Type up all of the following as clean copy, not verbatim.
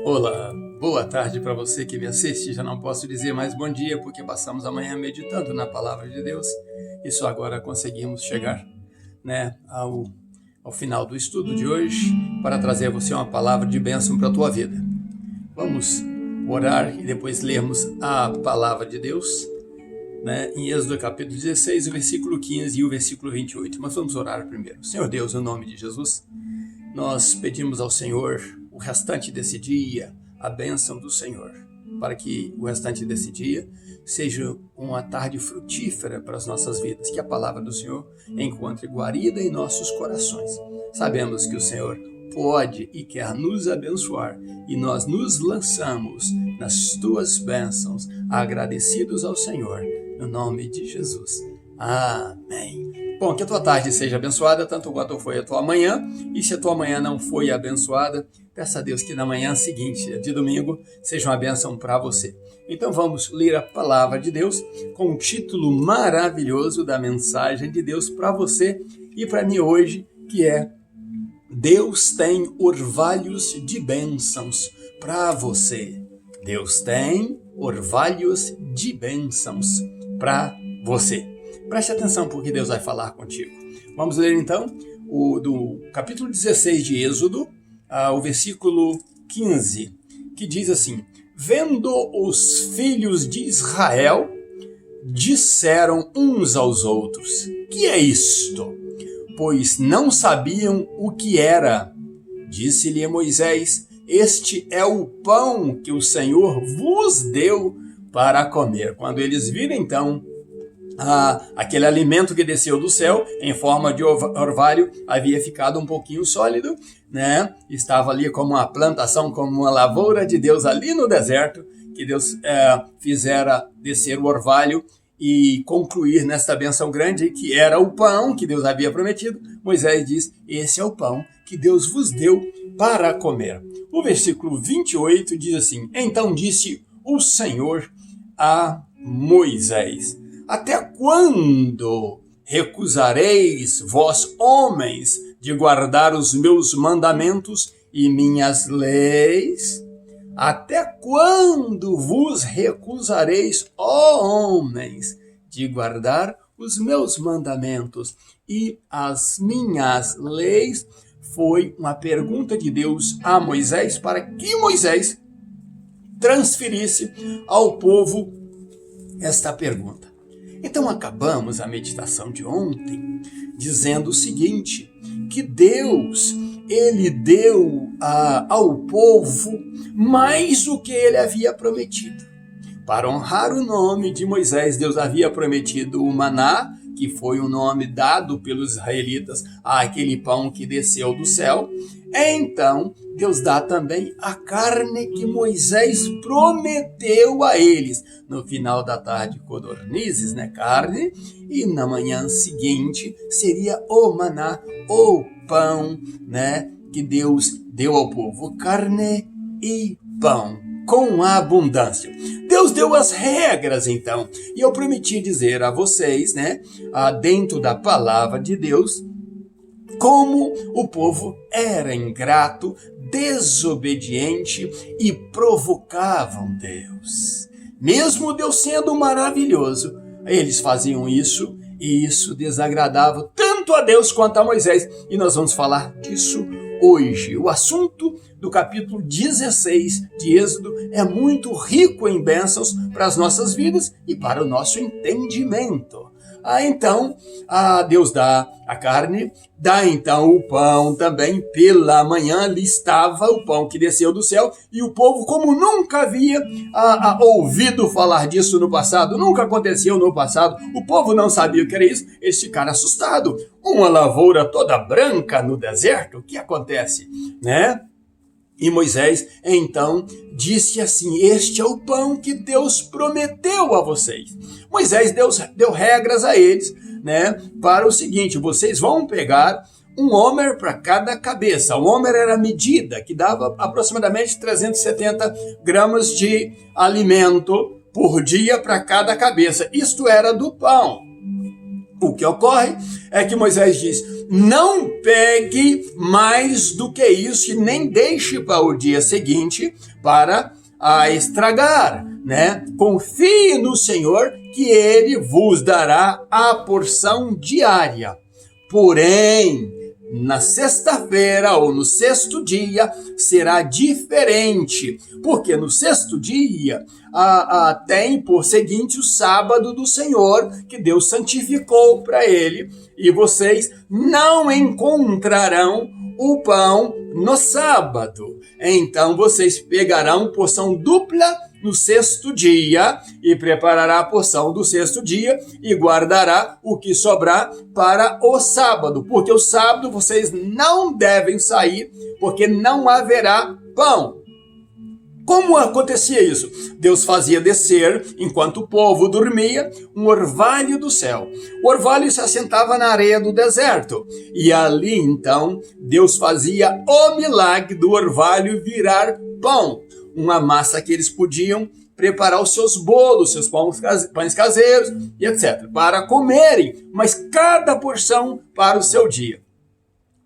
Olá, boa tarde para você que me assiste. Já não posso dizer mais bom dia porque passamos a manhã meditando na palavra de Deus e só agora conseguimos chegar, ao final do estudo de hoje para trazer a você uma palavra de bênção para a tua vida. Vamos orar e depois lermos a palavra de Deus, em Êxodo capítulo 16, o versículo 15 e o versículo 28. Mas vamos orar primeiro. Senhor Deus, no nome de Jesus, nós pedimos ao Senhor o restante desse dia, a bênção do Senhor, para que o restante desse dia seja uma tarde frutífera para as nossas vidas, que a palavra do Senhor encontre guarida em nossos corações. Sabemos que o Senhor pode e quer nos abençoar e nós nos lançamos nas tuas bênçãos, agradecidos ao Senhor, no nome de Jesus. Amém. Bom, que a tua tarde seja abençoada, tanto quanto foi a tua manhã, e se a tua manhã não foi abençoada, peça a Deus que na manhã seguinte, de domingo, seja uma bênção para você. Então vamos ler a palavra de Deus com um título maravilhoso da mensagem de Deus para você e para mim hoje, que é Deus tem orvalhos de bênçãos para você. Deus tem orvalhos de bênçãos para você. Preste atenção porque Deus vai falar contigo. Vamos ler então do capítulo 16 de Êxodo, o versículo 15, que diz assim: Vendo os filhos de Israel, disseram uns aos outros: Que é isto? Pois não sabiam o que era. Disse-lhe Moisés: Este é o pão que o Senhor vos deu para comer. Quando eles viram então aquele alimento que desceu do céu em forma de orvalho, havia ficado um pouquinho sólido, Estava ali como uma plantação, como uma lavoura de Deus ali no deserto, que Deus fizera descer o orvalho e concluir nesta bênção grande, que era o pão que Deus havia prometido. Moisés diz: esse é o pão que Deus vos deu para comer. O versículo 28 diz assim: Então disse o Senhor a Moisés: Até quando recusareis, vós homens, de guardar os meus mandamentos e minhas leis? Até quando vos recusareis, ó homens, de guardar os meus mandamentos e as minhas leis? Foi uma pergunta de Deus a Moisés para que Moisés transferisse ao povo esta pergunta. Então acabamos a meditação de ontem dizendo o seguinte, que Deus, ele deu ao povo mais do que ele havia prometido. Para honrar o nome de Moisés, Deus havia prometido o maná, que foi o nome dado pelos israelitas àquele pão que desceu do céu. Então, Deus dá também a carne que Moisés prometeu a eles. No final da tarde, codornizes, carne, e na manhã seguinte seria o maná, o pão, que Deus deu ao povo, carne e pão, com abundância. Deus deu as regras, então, e eu prometi dizer a vocês, dentro da palavra de Deus, como o povo era ingrato, desobediente e provocavam Deus. Mesmo Deus sendo maravilhoso, eles faziam isso e isso desagradava tanto a Deus quanto a Moisés. E nós vamos falar disso hoje. O assunto do capítulo 16 de Êxodo é muito rico em bênçãos para as nossas vidas e para o nosso entendimento. Então, Deus dá a carne, dá então o pão também. Pela manhã ali estava o pão que desceu do céu, e o povo, como nunca havia ouvido falar disso no passado, nunca aconteceu no passado, o povo não sabia o que era isso, eles ficaram assustados. Uma lavoura toda branca no deserto, o que acontece, E Moisés, então, disse assim: Este é o pão que Deus prometeu a vocês. Moisés deu regras a eles, para o seguinte: vocês vão pegar um homer para cada cabeça. O homer era a medida que dava aproximadamente 370 gramas de alimento por dia para cada cabeça. Isto era do pão. O que ocorre é que Moisés diz: não pegue mais do que isso e nem deixe para o dia seguinte para estragar, né? Confie no Senhor que Ele vos dará a porção diária. Porém, na sexta-feira ou no sexto dia será diferente, porque no sexto dia tem por seguinte o sábado do Senhor, que Deus santificou para ele, e vocês não encontrarão o pão no sábado. Então vocês pegarão porção dupla no sexto dia e preparará a porção do sexto dia e guardará o que sobrar para o sábado, porque o sábado vocês não devem sair, porque não haverá pão. Como acontecia isso? Deus fazia descer, enquanto o povo dormia, um orvalho do céu. O orvalho se assentava na areia do deserto. E ali, então, Deus fazia o milagre do orvalho virar pão. Uma massa que eles podiam preparar os seus bolos, seus pães caseiros e etc. para comerem, mas cada porção para o seu dia.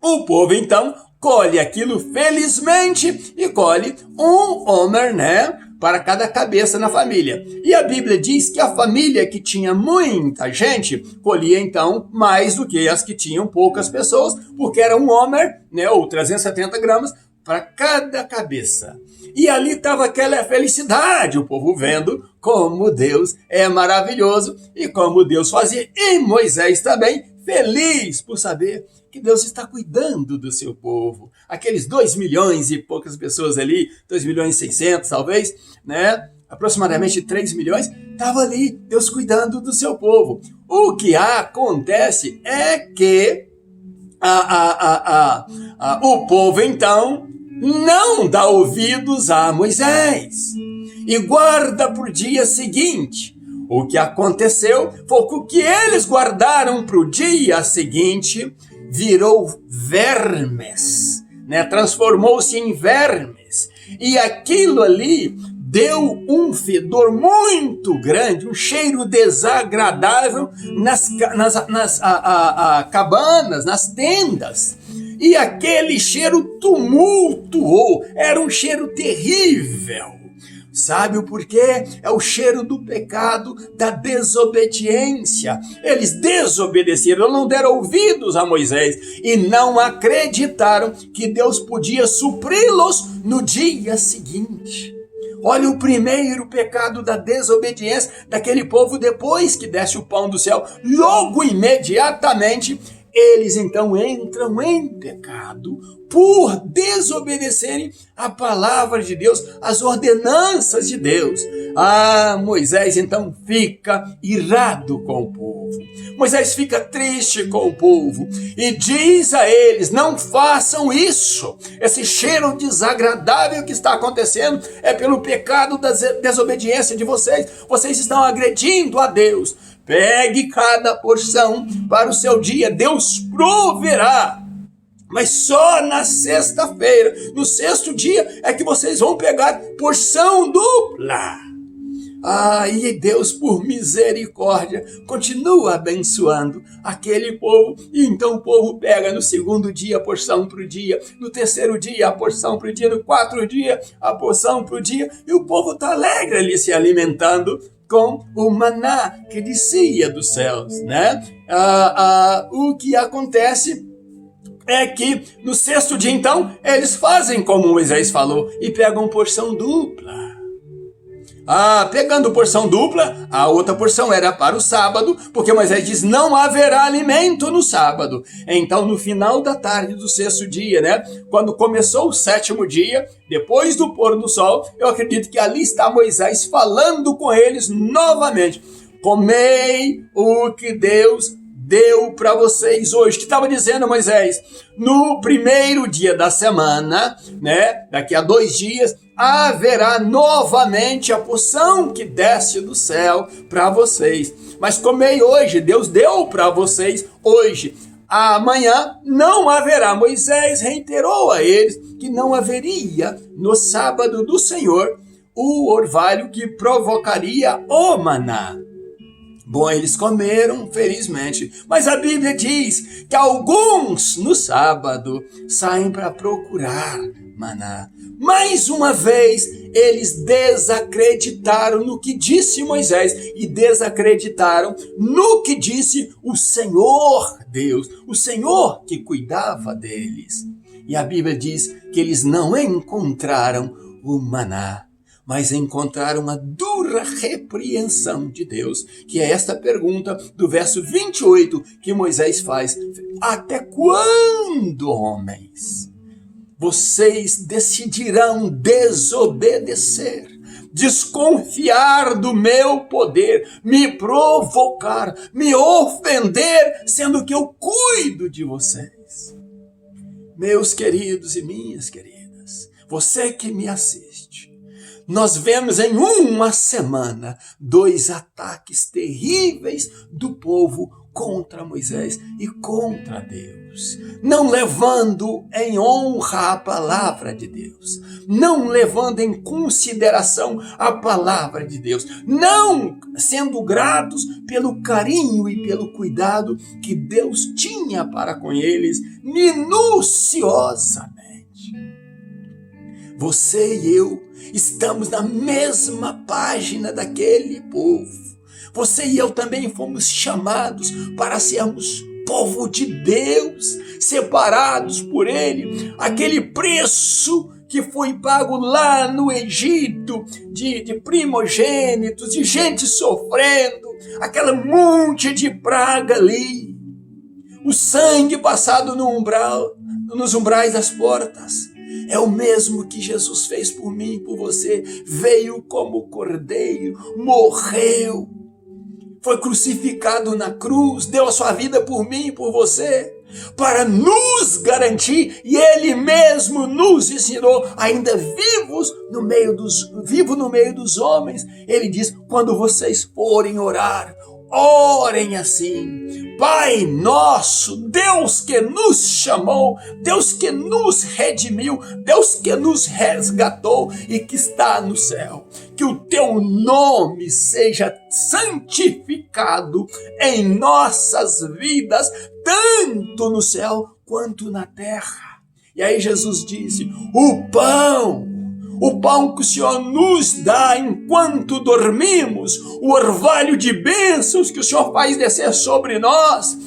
O povo, então, colhe aquilo felizmente e colhe um homer, né, para cada cabeça na família. E a Bíblia diz que a família que tinha muita gente colhia então mais do que as que tinham poucas pessoas, porque era um homer, né, ou 370 gramas para cada cabeça. E ali estava aquela felicidade, o povo vendo como Deus é maravilhoso e como Deus fazia. E Moisés também feliz por saber que Deus está cuidando do seu povo. Aqueles 2 milhões e poucas pessoas ali, 2 milhões e 600 talvez, né? Aproximadamente 3 milhões, estava ali Deus cuidando do seu povo. O que acontece é que o povo então não dá ouvidos a Moisés e guarda para o dia seguinte. O que aconteceu foi que o que eles guardaram para o dia seguinte virou vermes, né? Transformou-se em vermes. E aquilo ali deu um fedor muito grande, um cheiro desagradável nas cabanas, nas tendas. E aquele cheiro tumultuou, era um cheiro terrível. Sabe o porquê? É o cheiro do pecado, da desobediência. Eles desobedeceram, não deram ouvidos a Moisés e não acreditaram que Deus podia supri-los no dia seguinte. Olha o primeiro pecado da desobediência daquele povo depois que desce o pão do céu. Logo, imediatamente, eles então entram em pecado por desobedecerem a palavra de Deus, as ordenanças de Deus. Moisés então fica irado com o povo. Moisés fica triste com o povo e diz a eles: não façam isso. Esse cheiro desagradável que está acontecendo é pelo pecado da desobediência de vocês. Vocês estão agredindo a Deus. Pegue cada porção para o seu dia, Deus proverá. Mas só na sexta-feira, no sexto dia, é que vocês vão pegar porção dupla. E Deus, por misericórdia, continua abençoando aquele povo. E então o povo pega no segundo dia a porção para o dia, no terceiro dia a porção para o dia, no quarto dia a porção para o dia. E o povo está alegre ali se alimentando com o maná que descia dos céus, né? O que acontece é que no sexto dia, então, eles fazem como Moisés falou e pegam porção dupla. Pegando porção dupla, a outra porção era para o sábado, porque Moisés diz: não haverá alimento no sábado. Então, no final da tarde do sexto dia, né, quando começou o sétimo dia, depois do pôr do sol, eu acredito que ali está Moisés falando com eles novamente: comei o que Deus deu para vocês hoje. Que estava dizendo Moisés? No primeiro dia da semana, né, daqui a 2 dias, haverá novamente a porção que desce do céu para vocês. Mas comei hoje, Deus deu para vocês hoje. Amanhã não haverá. Moisés reiterou a eles que não haveria no sábado do Senhor o orvalho que provocaria o maná. Bom, eles comeram, felizmente, mas a Bíblia diz que alguns no sábado saem para procurar maná. Mais uma vez, eles desacreditaram no que disse Moisés e desacreditaram no que disse o Senhor Deus, o Senhor que cuidava deles. E a Bíblia diz que eles não encontraram o maná, mas encontraram uma dura repreensão de Deus, que é esta pergunta do verso 28 que Moisés faz: até quando, homens, vocês decidirão desobedecer, desconfiar do meu poder, me provocar, me ofender, sendo que eu cuido de vocês? Meus queridos e minhas queridas, você que me assiste, nós vemos em uma semana 2 ataques terríveis do povo contra Moisés e contra Deus, não levando em honra a palavra de Deus, não levando em consideração a palavra de Deus, não sendo gratos pelo carinho e pelo cuidado que Deus tinha para com eles minuciosamente. Você e eu estamos na mesma página daquele povo. Você e eu também fomos chamados para sermos povo de Deus, separados por Ele. Aquele preço que foi pago lá no Egito, de primogênitos, de gente sofrendo, aquela monte de praga ali. O sangue passado no umbral, nos umbrais das portas. É o mesmo que Jesus fez por mim e por você. Veio como cordeiro, morreu, foi crucificado na cruz, deu a sua vida por mim e por você, para nos garantir, e Ele mesmo nos ensinou, ainda vivo no meio dos homens. Ele diz: quando vocês forem orar, orem assim: Pai nosso, Deus que nos chamou, Deus que nos redimiu, Deus que nos resgatou e que está no céu, que o teu nome seja santificado em nossas vidas, tanto no céu quanto na terra. E aí Jesus disse: o pão que o Senhor nos dá enquanto dormimos, o orvalho de bênçãos que o Senhor faz descer sobre nós,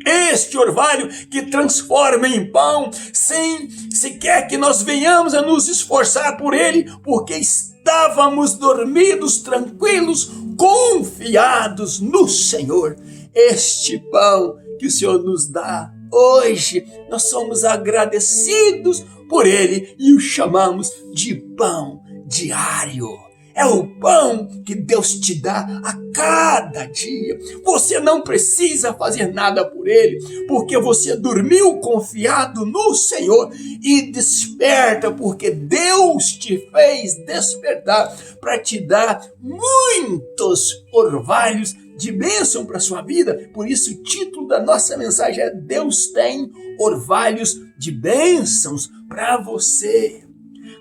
este orvalho que transforma em pão, sem sequer que nós venhamos a nos esforçar por ele, porque estávamos dormidos, tranquilos, confiados no Senhor. Este pão que o Senhor nos dá hoje, nós somos agradecidos por ele e o chamamos de pão diário. É o pão que Deus te dá a cada dia. Você não precisa fazer nada por ele, porque você dormiu confiado no Senhor e desperta, porque Deus te fez despertar para te dar muitos orvalhos de bênção para a sua vida. Por isso o título da nossa mensagem é: Deus tem orvalhos de bênçãos para você.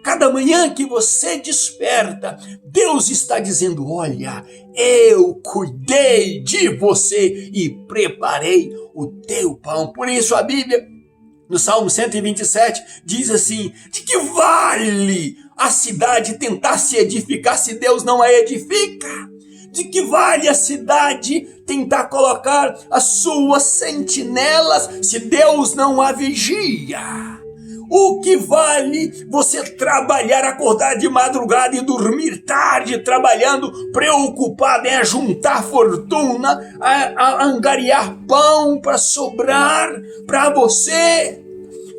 Cada manhã que você desperta, Deus está dizendo: olha, eu cuidei de você e preparei o teu pão. Por isso a Bíblia, no Salmo 127, diz assim: de que vale a cidade tentar se edificar se Deus não a edifica? De que vale a cidade tentar colocar as suas sentinelas se Deus não a vigia? O que vale você trabalhar, acordar de madrugada e dormir tarde, trabalhando, preocupado em juntar fortuna, a angariar pão para sobrar para você?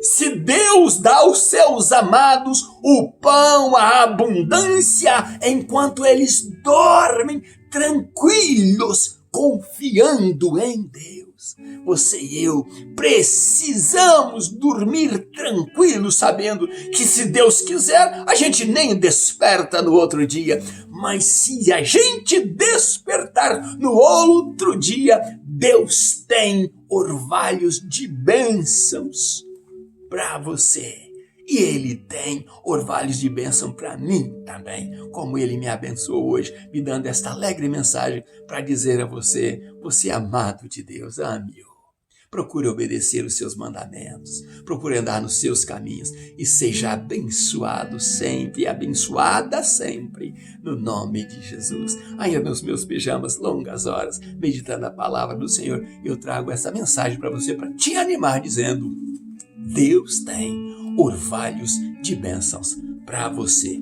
Se Deus dá aos seus amados o pão, a abundância, enquanto eles dormem tranquilos, confiando em Deus, você e eu precisamos dormir tranquilos, sabendo que se Deus quiser, a gente nem desperta no outro dia. Mas se a gente despertar no outro dia, Deus tem orvalhos de bênçãos para você E Ele tem orvalhos de bênção para mim também, como Ele me abençoou hoje, me dando esta alegre mensagem para dizer a você, você é amado de Deus, meu. Procure obedecer os seus mandamentos, procure andar nos seus caminhos e seja abençoado sempre, abençoada sempre, no nome de Jesus. Ainda nos meus pijamas, longas horas, meditando a palavra do Senhor, eu trago essa mensagem para você, para te animar, dizendo: Deus tem orvalhos de bênçãos para você.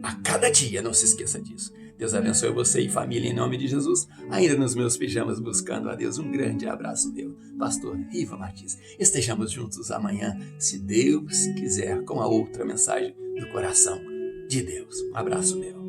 A cada dia, não se esqueça disso. Deus abençoe você e família em nome de Jesus. Ainda nos meus pijamas buscando a Deus, um grande abraço meu, pastor Riva Martins. Estejamos juntos amanhã, se Deus quiser, com a outra mensagem do coração de Deus. Um abraço meu.